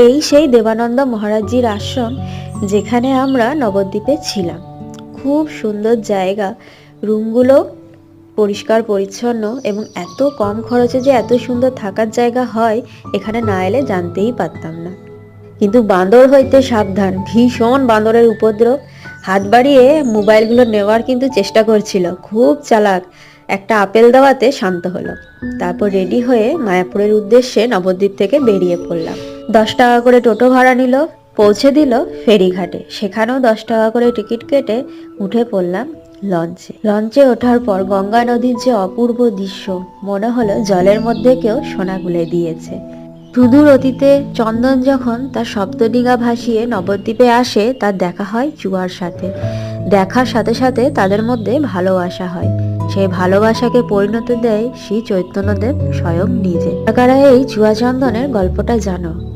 এই সেই দেবানন্দ মহারাজজির আশ্রম, যেখানে আমরা নবদ্বীপে ছিলাম। খুব সুন্দর জায়গা, রুমগুলো পরিষ্কার পরিচ্ছন্ন এবং এত কম খরচে যে এত সুন্দর থাকার জায়গা হয়, এখানে না এলে জানতেই পারতাম না। কিন্তু বাঁদর হইতে সাবধান, ভীষণ বাঁদরের উপদ্রব। হাত বাড়িয়ে মোবাইলগুলো নেওয়ার কিন্তু চেষ্টা করছিল, খুব চালাক। একটা আপেল দেওয়াতে শান্ত হলো। তারপর রেডি হয়ে মায়াপুরের উদ্দেশ্যে নবদ্বীপ থেকে বেরিয়ে পড়লাম। 10 টাকা করে টোটো ভাড়া নিল, পৌঁছে দিল ফেরিঘাটে। সেখানেও 10 টাকা করে টিকিট কেটে উঠে পড়লাম লঞ্চে। লঞ্চে ওঠার পর গঙ্গা নদীর যে অপূর্ব দৃশ্য, মনে হলো জলের মধ্যে কেউ সোনা গুলে দিয়েছে। সুদূর অতীতে চন্দন যখন তার সপ্তডিঙা ভাসিয়ে নবদ্বীপে আসে, তার দেখা হয় চুয়ার সাথে। দেখার সাথে সাথে তাদের মধ্যে ভালোবাসা হয়। সেই ভালোবাসাকে পরিণত দেয় শ্রী চৈতন্যদেব স্বয়ং নিজে। কারা এই চুয়া চন্দনের গল্পটা জানো?